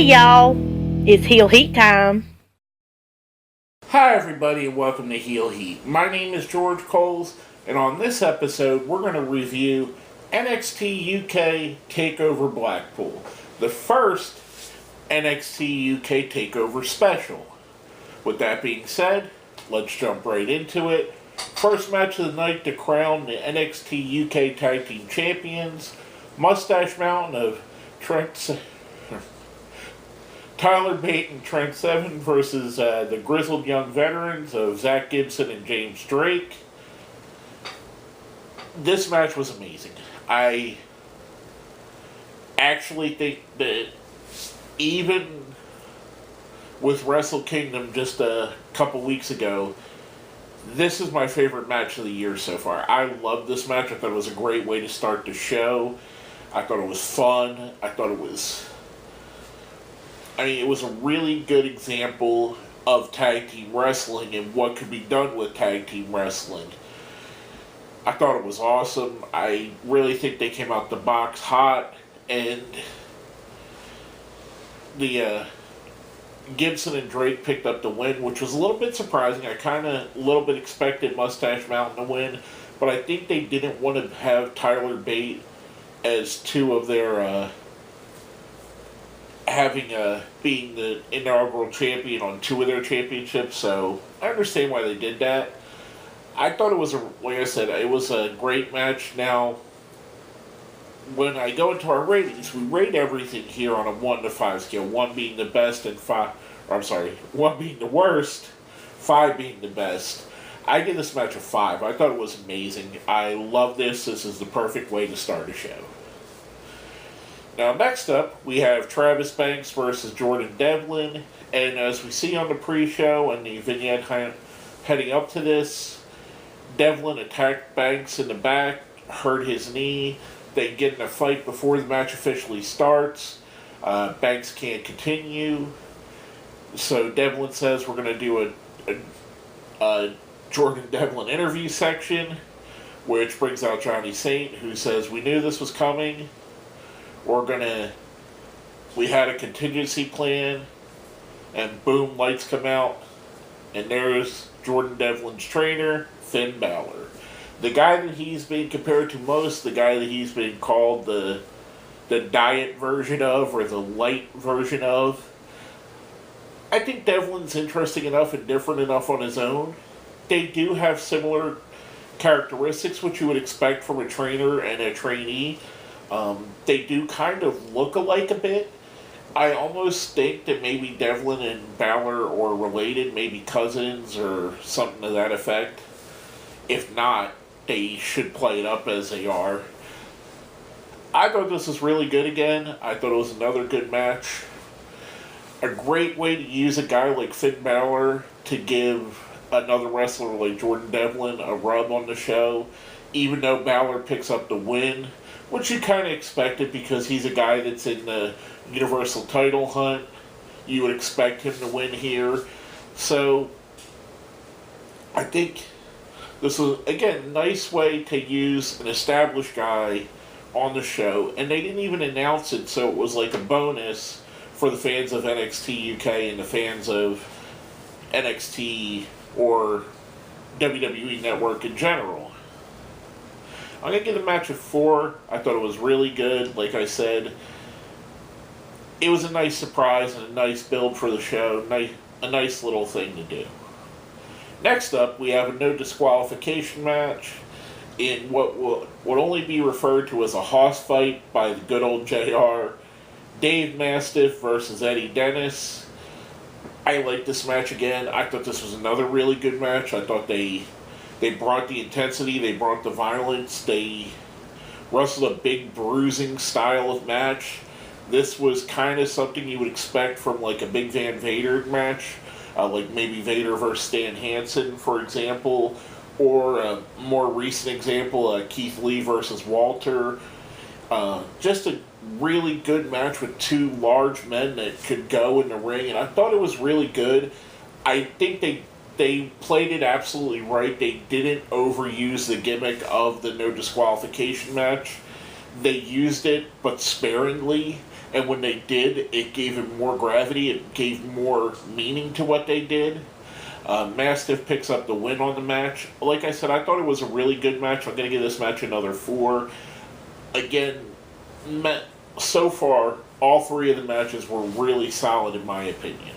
y'all, it's Heel Heat time. Hi everybody and welcome to Heel Heat. My name is George Coles, and on this episode we're going to review NXT UK TakeOver Blackpool, the first NXT UK TakeOver special. With that being said, let's jump right into it. First match of the night to crown the NXT UK Tag Team Champions, Moustache Mountain of Tyler Bate and Trent Seven versus the Grizzled Young Veterans of Zack, Gibson, and James Drake. This match was amazing. I actually think that even with Wrestle Kingdom just a couple weeks ago, this is my favorite match of the year so far. I love this match. I thought it was a great way to start the show. I thought it was fun. It was a really good example of tag team wrestling and what could be done with tag team wrestling. I thought it was awesome. I really think they came out the box hot, and the Gibson and Drake picked up the win, which was a little bit surprising. I a little bit expected Moustache Mountain to win, but I think they didn't want to have Tyler Bate as two of their being the inaugural champion on two of their championships, so I understand why they did that. I thought it was it was a great match. Now, when I go into our ratings, we rate everything here on a 1 to 5 scale, 1 being the best and 1 being the worst, 5 being the best. I give this match a 5. I thought it was amazing. I love this. This is the perfect way to start a show. Now, next up, we have Travis Banks versus Jordan Devlin. And as we see on the pre-show and the vignette heading up to this, Devlin attacked Banks in the back, hurt his knee. They get in a fight before the match officially starts. Banks can't continue. So Devlin says we're going to do a Jordan Devlin interview section, which brings out Johnny Saint, who says, "We knew this was coming. We had a contingency plan," and boom, lights come out, and there's Jordan Devlin's trainer, Finn Balor. The guy that he's been compared to most, the guy that he's been called the diet version of, or the light version of. I think Devlin's interesting enough and different enough on his own. They do have similar characteristics, which you would expect from a trainer and a trainee. They do kind of look alike a bit. I almost think that maybe Devlin and Balor are related, maybe cousins or something to that effect. If not, they should play it up as they are. I thought this was really good again. I thought it was another good match. A great way to use a guy like Finn Balor to give another wrestler like Jordan Devlin a rub on the show, even though Balor picks up the win, which you kind of expected because he's a guy that's in the Universal title hunt. You would expect him to win here. So, I think this was, again, a nice way to use an established guy on the show. And they didn't even announce it, so it was like a bonus for the fans of NXT UK and the fans of NXT or WWE Network in general. I'm going to give the match a 4. I thought it was really good. Like I said, it was a nice surprise and a nice build for the show. A nice little thing to do. Next up, we have a no disqualification match in what would only be referred to as a hoss fight by the good old JR. Dave Mastiff versus Eddie Dennis. I like this match again. I thought this was another really good match. I thought they brought the intensity, they brought the violence, they wrestled a big bruising style of match. This was kind of something you would expect from like a big Van Vader match, like maybe Vader versus Stan Hansen, for example, or a more recent example, Keith Lee versus Walter. Just a really good match with two large men that could go in the ring, and I thought it was really good. I think they played it absolutely right. They didn't overuse the gimmick of the no disqualification match. They used it, but sparingly. And when they did, it gave it more gravity. It gave more meaning to what they did. Mastiff picks up the win on the match. Like I said, I thought it was a really good match. I'm going to give this match another 4. Again, so far, all 3 of the matches were really solid in my opinion.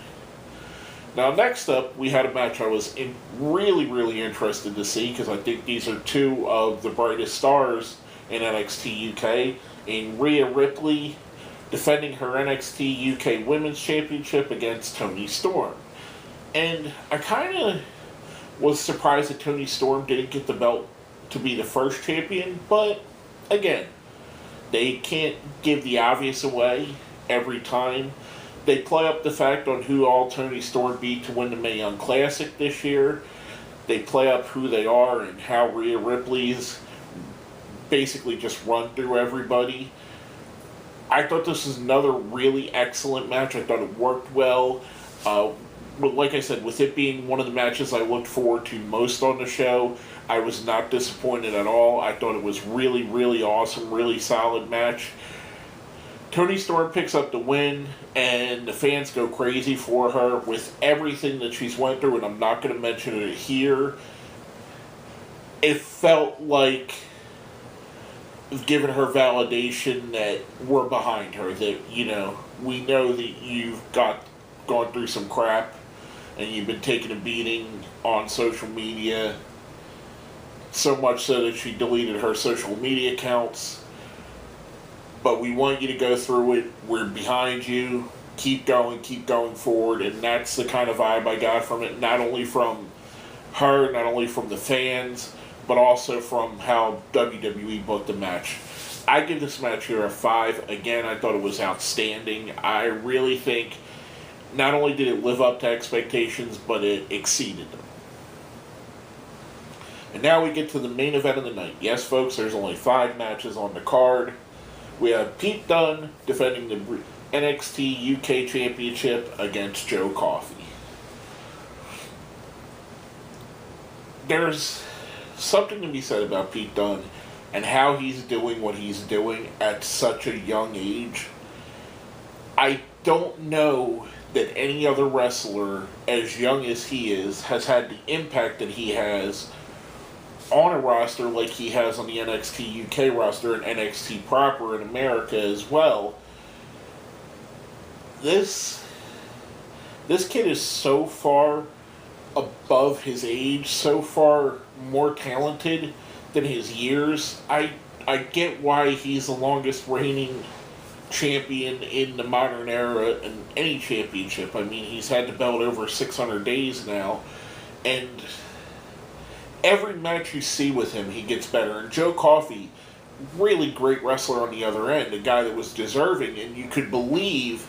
Now, next up, we had a match I was really, really interested to see because I think these are 2 of the brightest stars in NXT UK. In Rhea Ripley defending her NXT UK Women's Championship against Toni Storm. And I kind of was surprised that Toni Storm didn't get the belt to be the first champion, but again, they can't give the obvious away every time. They play up the fact on who all Toni Storm beat to win the Mae Young Classic this year. They play up who they are and how Rhea Ripley's basically just run through everybody. I thought this was another really excellent match. I thought it worked well. But like I said, with it being one of the matches I looked forward to most on the show, I was not disappointed at all. I thought it was really, really awesome, really solid match. Toni Storm picks up the win, and the fans go crazy for her with everything that she's went through, and I'm not going to mention it here. It felt like giving her validation that we're behind her, that, you know, we know that you've gone through some crap, and you've been taking a beating on social media, so much so that she deleted her social media accounts. But we want you to go through it. We're behind you. Keep going forward. And that's the kind of vibe I got from it, not only from her, not only from the fans, but also from how WWE booked the match. I give this match here a 5. Again, I thought it was outstanding. I really think not only did it live up to expectations, but it exceeded them. And now we get to the main event of the night. Yes, folks, there's only 5 matches on the card. We have Pete Dunne defending the NXT UK Championship against Joe Coffey. There's something to be said about Pete Dunne and how he's doing what he's doing at such a young age. I don't know that any other wrestler as young as he is has had the impact that he has on a roster like he has on the NXT UK roster and NXT proper in America as well. This kid is so far above his age, so far more talented than his years. I get why he's the longest reigning champion in the modern era in any championship. I mean, he's had the belt over 600 days now, and every match you see with him, he gets better. And Joe Coffey, really great wrestler on the other end, a guy that was deserving and you could believe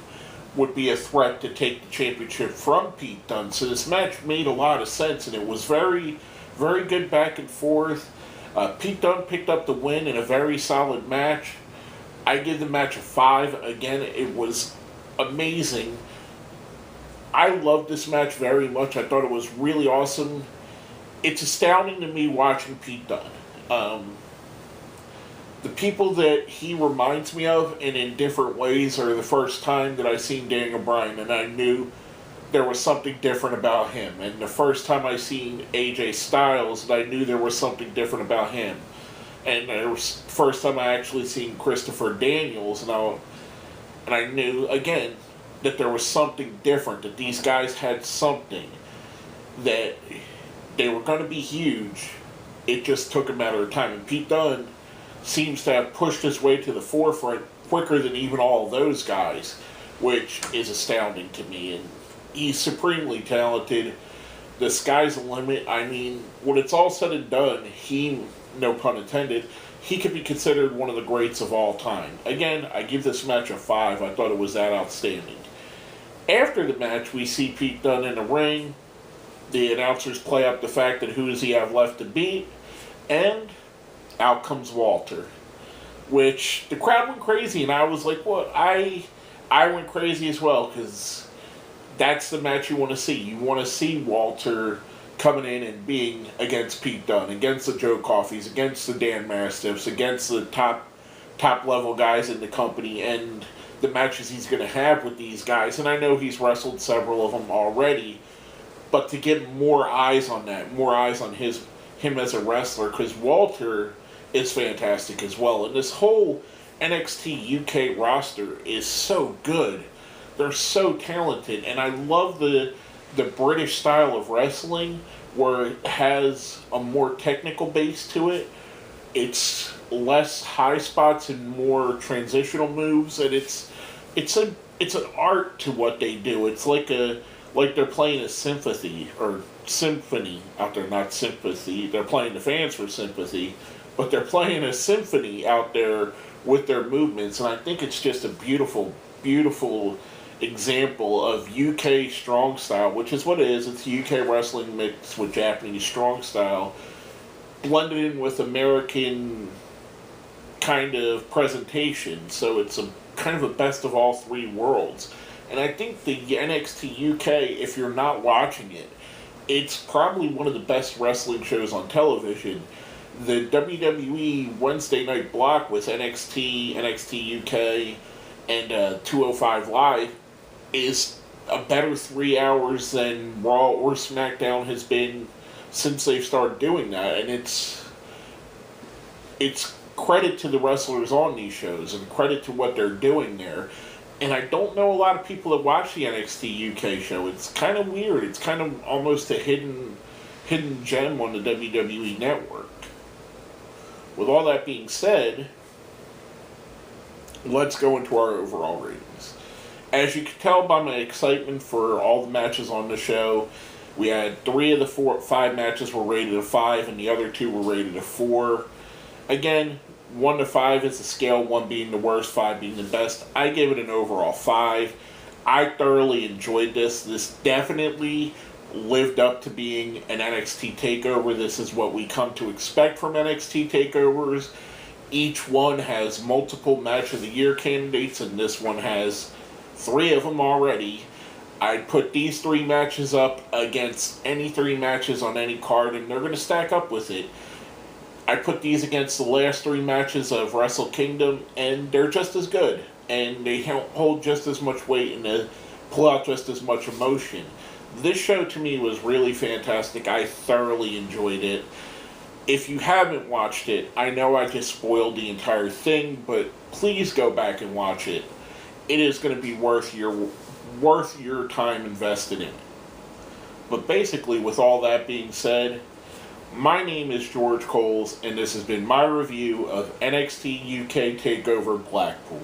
would be a threat to take the championship from Pete Dunne. So this match made a lot of sense, and it was very, very good back and forth. Pete Dunne picked up the win in a very solid match. I give the match a 5. Again, it was amazing. I loved this match very much. I thought it was really awesome. It's astounding to me watching Pete Dunne. The people that he reminds me of, and in different ways, are the first time that I seen Daniel Bryan, and I knew there was something different about him. And the first time I seen AJ Styles, and I knew there was something different about him. And it was the first time I actually seen Christopher Daniels, and I knew, again, that there was something different, that these guys had something, that they were going to be huge. It just took a matter of time. And Pete Dunne seems to have pushed his way to the forefront quicker than even all of those guys, which is astounding to me. And he's supremely talented. The sky's the limit. I mean, when it's all said and done, he, no pun intended, he could be considered one of the greats of all time. Again, I give this match a 5. I thought it was that outstanding. After the match, we see Pete Dunne in the ring. The announcers play up the fact that who does he have left to beat, and out comes Walter, which the crowd went crazy, and I was like, what? I went crazy as well, because that's the match you want to see. You want to see Walter coming in and being against Pete Dunne, against the Joe Coffeys, against the Dan Mastiffs, against the top level guys in the company, and the matches he's going to have with these guys. And I know he's wrestled several of them already, but to get more eyes on that, more eyes on him as a wrestler, because Walter is fantastic as well. And this whole NXT UK roster is so good. They're so talented, and I love the British style of wrestling where it has a more technical base to it. It's less high spots and more transitional moves, and it's an art to what they do. It's like they're playing a symphony out there, not sympathy. They're playing the fans for sympathy, but they're playing a symphony out there with their movements, and I think it's just a beautiful, beautiful example of UK strong style, which is what it is. It's UK wrestling mixed with Japanese strong style, blended in with American kind of presentation. So it's a kind of a best of all three worlds. And I think the NXT UK, if you're not watching it, it's probably one of the best wrestling shows on television. The WWE Wednesday night block with NXT, NXT UK, and 205 Live is a better 3 hours than Raw or SmackDown has been since they've started doing that. And it's credit to the wrestlers on these shows and credit to what they're doing there. And I don't know a lot of people that watch the NXT UK show. It's kind of weird. It's kind of almost a hidden gem on the WWE network. With all that being said, let's go into our overall ratings. As you can tell by my excitement for all the matches on the show, we had 3 of the 5 matches were rated a 5, and the other 2 were rated a 4. Again, 1 to 5 is the scale, 1 being the worst, 5 being the best. I gave it an overall 5. I thoroughly enjoyed this. This definitely lived up to being an NXT TakeOver. This is what we come to expect from NXT TakeOvers. Each one has multiple Match of the Year candidates, and this one has 3 of them already. I'd put these 3 matches up against any 3 matches on any card, and they're going to stack up with it. I put these against the last 3 matches of Wrestle Kingdom, and they're just as good. And they hold just as much weight and they pull out just as much emotion. This show to me was really fantastic. I thoroughly enjoyed it. If you haven't watched it, I know I just spoiled the entire thing, but please go back and watch it. It is going to be worth your time invested in it. But basically, with all that being said, my name is George Coles, and this has been my review of NXT UK TakeOver Blackpool.